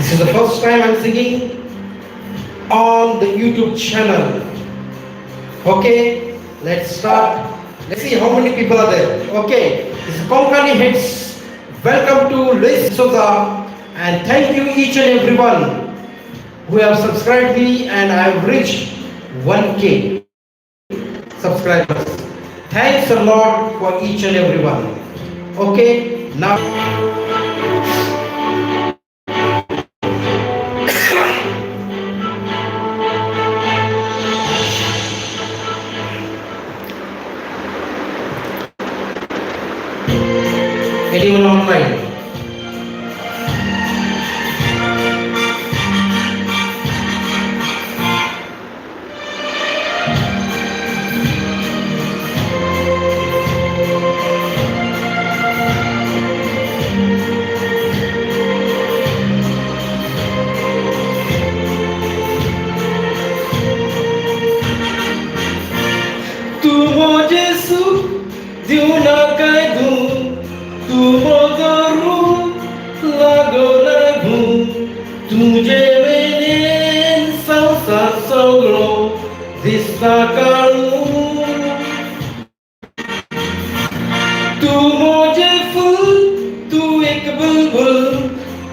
This is the first time I'm singing on the YouTube channel. Okay, let's start. Let's see how many people are there. Okay, this is Konkani Hits. Welcome to Luis Sosa, and thank you each and everyone who have subscribed me, and I have reached 1K subscribers. Thanks a lot for each and everyone. Okay, now anyone online? Tu मुझे सुख दियो ना कह दूं तू मोगरू लागो लागू तुझे मैंने संसार सगळो दिसता काळू तू मुझे फूल तू एक बुलबुल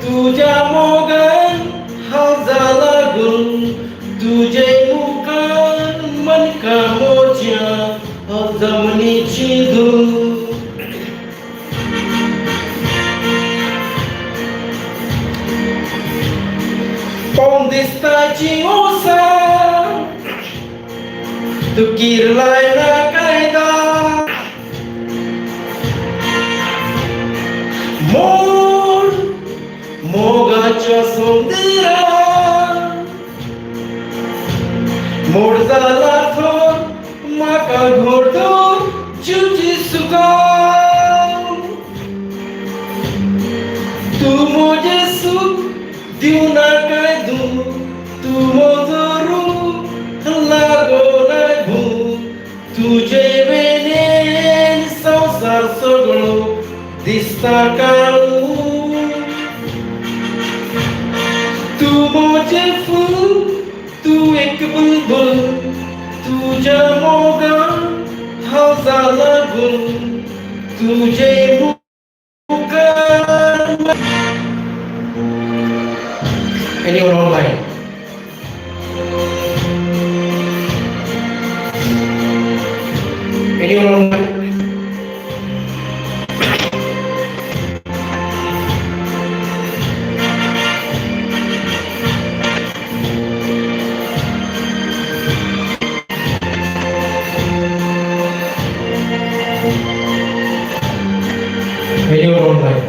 तुझ्या मोगान हांव जाला गुल तुझे मुखार मनका मोज्या जमनीची धूल Onde está de onça? Tu kirlai na caida Mor Moga cha sondira Mor zala thor Maka ghordor Chuchi suka Tu mujhe sukh diu na kay du Tu mozoru lago na gu Tujhe maine sansar saglo dista kalu Tu mujhe ful tu ek bulbul तुझ्या मोगान हांव जाला गुल तुझे मुखार Anyone online? Anyone online? Anyone online?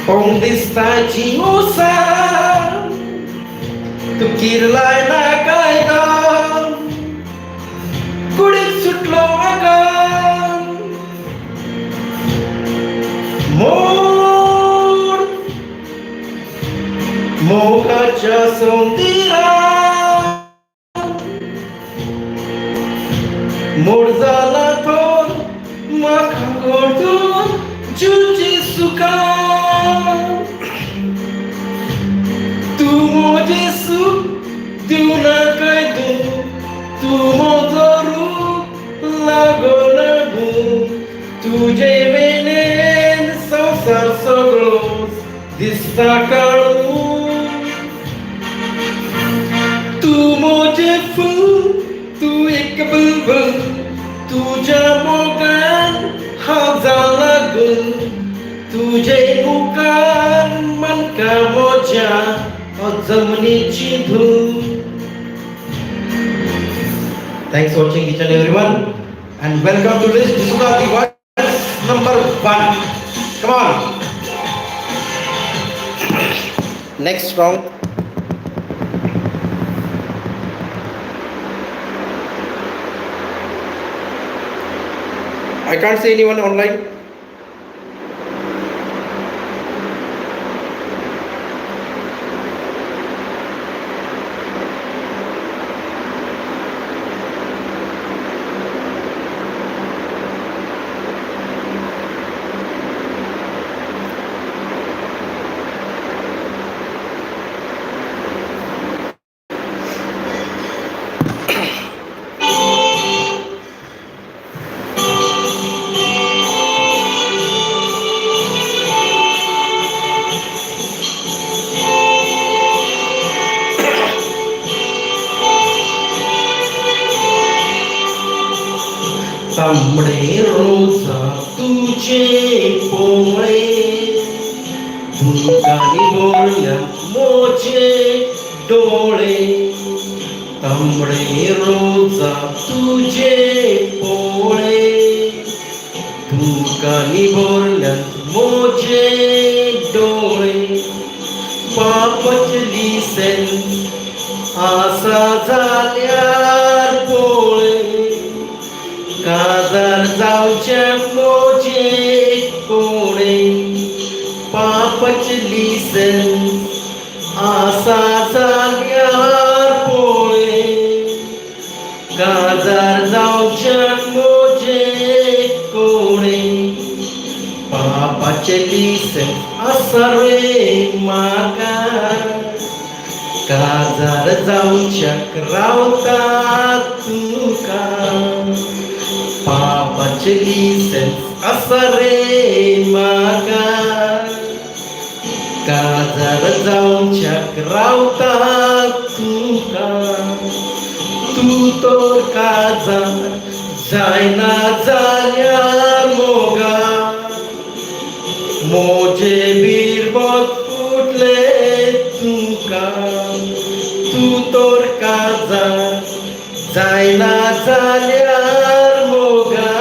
Onde está de onça? Tu kirlai na caida Kudik sutlo agan Mor Moga cha sondira Mor zala thor Maka gordor Chuchi suka Tu mujhe sukh diu na kay du Tu mozoru lago lagu Tujhe maine sansar saglo dista kalu Tu mujhe ful tu ek bulbul Tujha mogan hav zala gul Tujhe mukhar manka moja जमनीची धूल Thanks for watching each and everyone, and welcome to this D'Souza, the voice number 1. Come on. Next song. I can't see anyone online. Anyone online? तुकानी बोलल्यात मोजे डोळे, तांबडे रोजा तुझे पोळे. तुकानी बोलल्यात मोजे डोळे, पापचली सेन आसा जाल्यार पोळे. काजार जावचे मोजे कोणे, पापचली सेन आसा जाल्यार पोळे. काजार जावचे मोजे कोणे, पापाचली सेन आसा रे म्हाका. काजार जावच्याक रावता तुका, पापाचली सेन्स आसा रे म्हाका. काजार जावच्याक रावता तुका, तूं तर काजार जायना जाल्यार मोगा. मोजे बिरबोत फुटले तुका, तूं तर काजार जायना जाल्यार मोगा.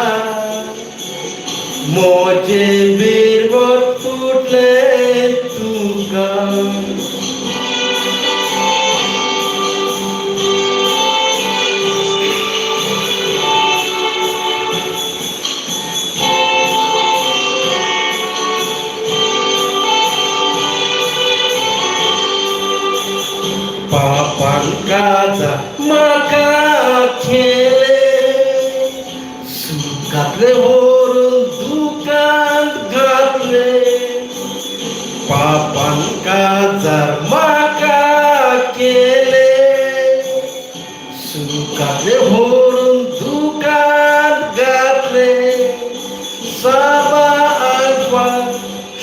मोजे बिरबोत फुटले तुका. पापान काजार म्हाका केले, सुखांतले व्हरून दुखांत घातले. पापान काजार म्हाका केले, सुखांतले व्हरून दुखांत घातले. साबा आगवा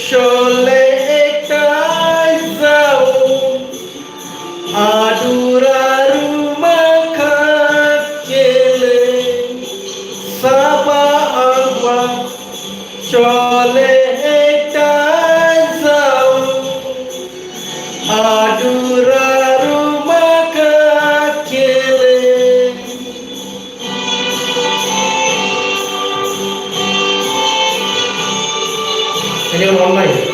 शोले एकठांय जावून, आडुरारू म्हाका केले. साबा आगवा शोले एकठांय जावून, आडुरारू म्हाका केले. Anyone online?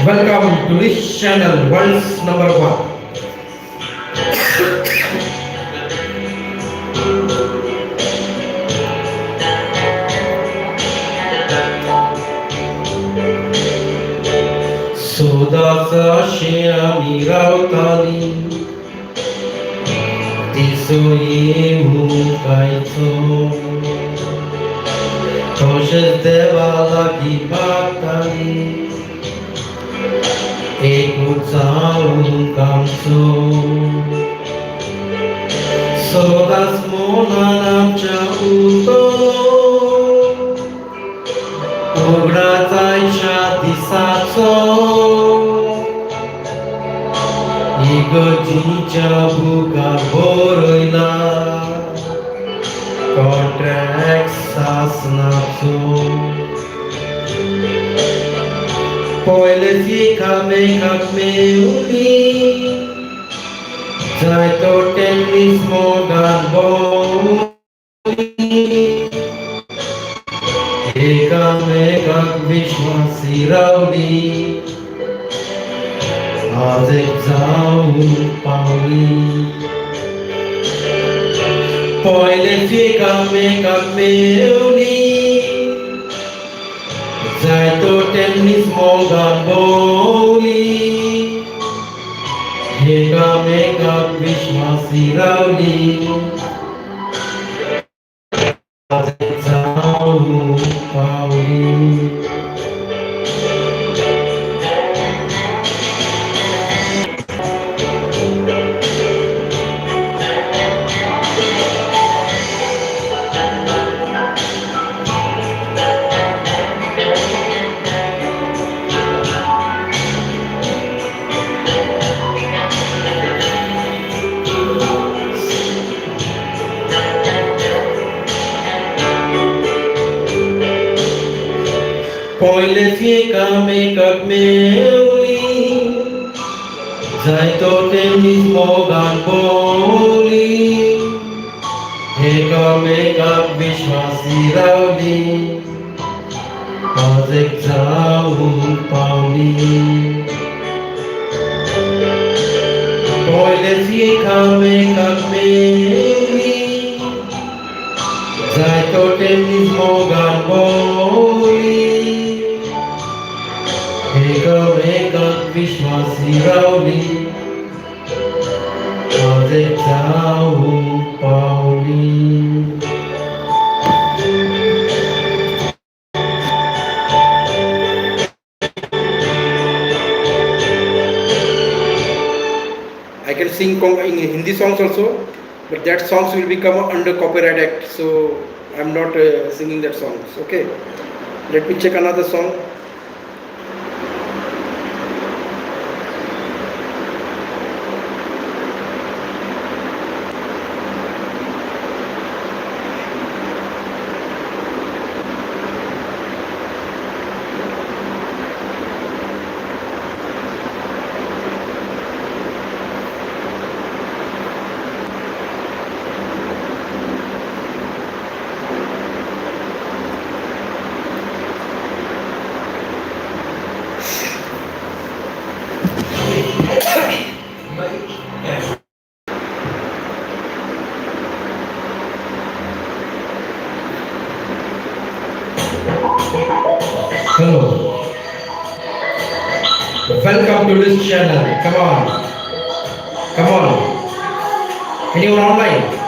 Welcome to this channel, World's Number One. Sodasashi ami rautali, tisoye mukaito, toshes devala gibatali. Ekucaun kamso, sodas monanam cauto, ogracacia disaco, igodzicia buga boroila, contract sasnaco. Poile fica me uni, zai to tennis mogan boli, eka me विश्वासी रावली आज एक जाऊन पावली पयलेची कामेकाक मेवली जायतो tennis मोगान भोवली एकामेकाक विश्वासी रावली आज एक जाऊन पावली पयलेची एकामेकाक मेवली जायतो टेनिस मोगान भोवली एकामेकाक विश्वासी रावली आज एक जाऊन पावली पयलेची एकामेकाक मेवली जायतो टेनिस मोगान भोवली एकामेकाक विश्वासी रावली आज एक जाऊन पावली I can sing in Hindi songs also, but that songs will become under Copyright Act, so I'm not singing that songs. Okay, let me check another song. Hello, Welcome to this channel. Come on. Anyone online?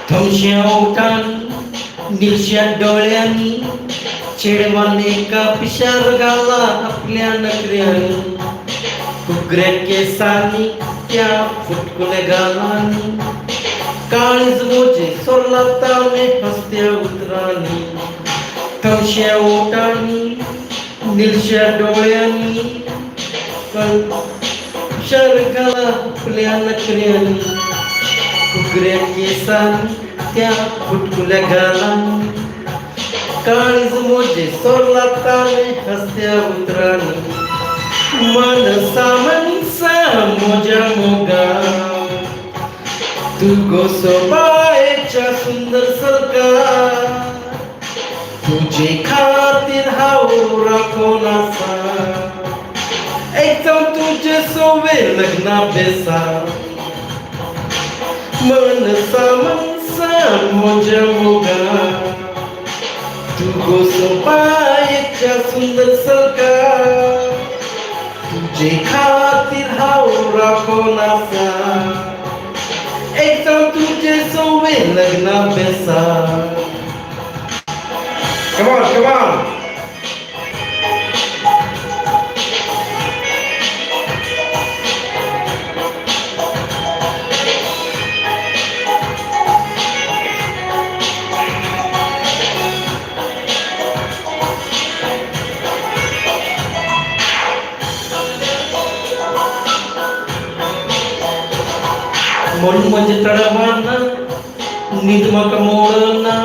थमशा ओठांनी निळशा डोळ्यांनी चेडवान एका पिशार घाला आपल्या नखऱ्यांनी कुगऱ्या केसांनी त्या फुटकुल्या गालांनी काळीज मोजे सोरला तावणे हसत्या उतरांनी थमशा ओठांनी निळशा डोळ्यांनी पिशार घाला आपल्या नखऱ्यांनी कुगऱ्या केसांनी त्या फुटकुल्या गालांनी काळीज मोजे सोरला तावणे हसत्या उतरांनी मनसा मनसा मोजा मोगा तू गोसोबायेच्या सुंदर सरकार तुझे खातीर हांव राखोन आसा एकदम तुझे सोवे लग्ना बेसा मनसा मनसा मोजा मोगा तू गोसोबायेच्या सुंदर सरकार तुझे खातीर हांव राखोन आसा एकदम तुझे सोवे लग्ना बेसा Come on. मन म्हणजे तडवाना निदमक मोडना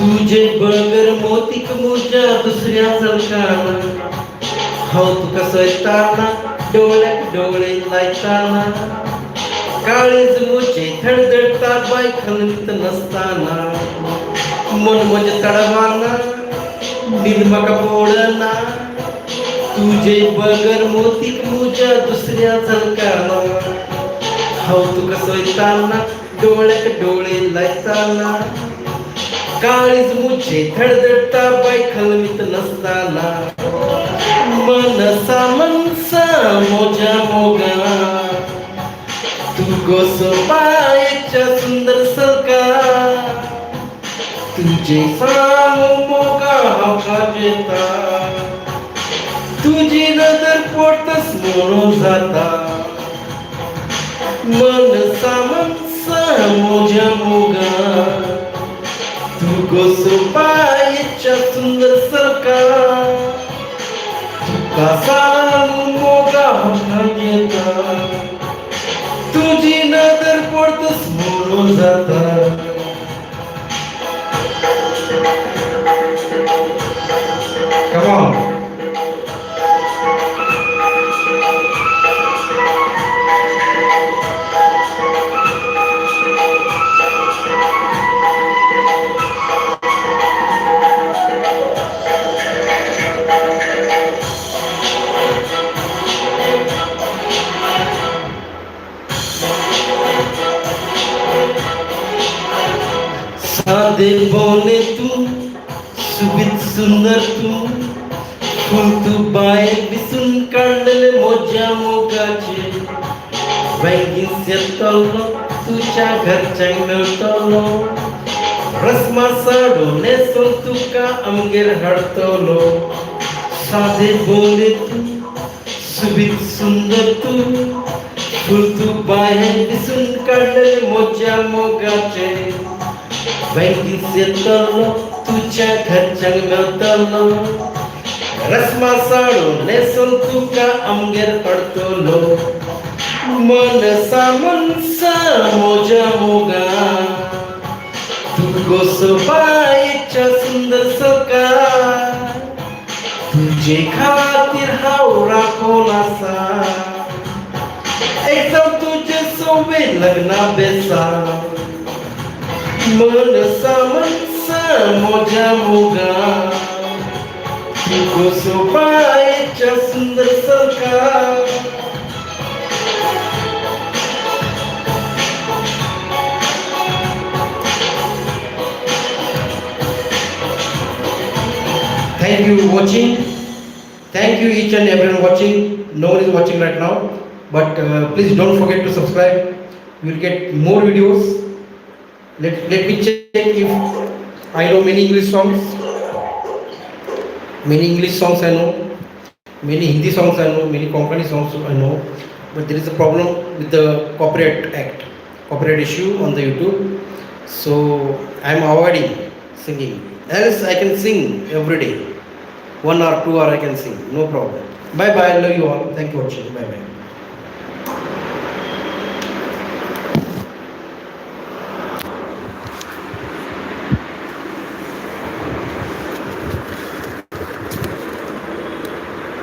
तुझे बगर मोतिक मुजा दुसऱ्या चलकाना हो तू कसं डोळ्यात डोळे लायताना काळीज मुचे धडधडतात बाय खलवीत नसताना मन म्हणजे तडवाना निर्मक मोडना तुझे बगर मोतिक मुजा दुसऱ्या चलकाना हो तू कसं डोळ्यात डोळे लायताना काळीज मुचे धडधडता बाय खलवीत नसताना मनसा मनसा मोजा मोगा तू गोसबाईच्या सुंदर सलका तुझे सामो मोगा हवा जेता तुझी नजर पोटस म्हणून जाता मनसा मनसा मोजा मोगा तू गोसबाईच्या सुंदर सलका कसा मोगा हवा जेता तुझी नजर पडतस म्हणून जाता Come on. साधे बोले तू सुबित सुंदर तू फुल तू बाहेर दिसून काढलेले मोज्या मोगाचे बँकीस येतलो तुझ्या घरच्या गळतलो रस्मा साडोने सोन तुका आमगेर हाडतलो साधे बोले तू सुबित सुंदर तू फुल तू बाहेर दिसून काढलेले मोज्या मोगाचे बँकीस येतलो तुझ्या घरच्यान गळतलो रस्मा साडून नेसून तुका आमगेर पडतलो मनसा मनसा मोजा मोगा तू गोसबाईच्या सुंदर सका तुझे खातीर हांव राखोन आसा एकदम तुझे सोबे लग्ना बेसा मनसा मनसा मोजा मोगा तू गोसबाईच्या सुंदर सका Thank you watching. Thank you each and everyone watching. No one is watching right now, but please don't forget to subscribe. You will get more videos. Let me check if I know many English songs. Many English songs I know. Many Hindi songs I know. Many Konkani songs I know. But there is a problem with the copyright act, copyright issue on the YouTube. So I am avoiding singing. Else I can sing every day. 1 hour, 2 hour I can sing. No problem. Bye bye. I love you all. Thank you for watching. Bye bye.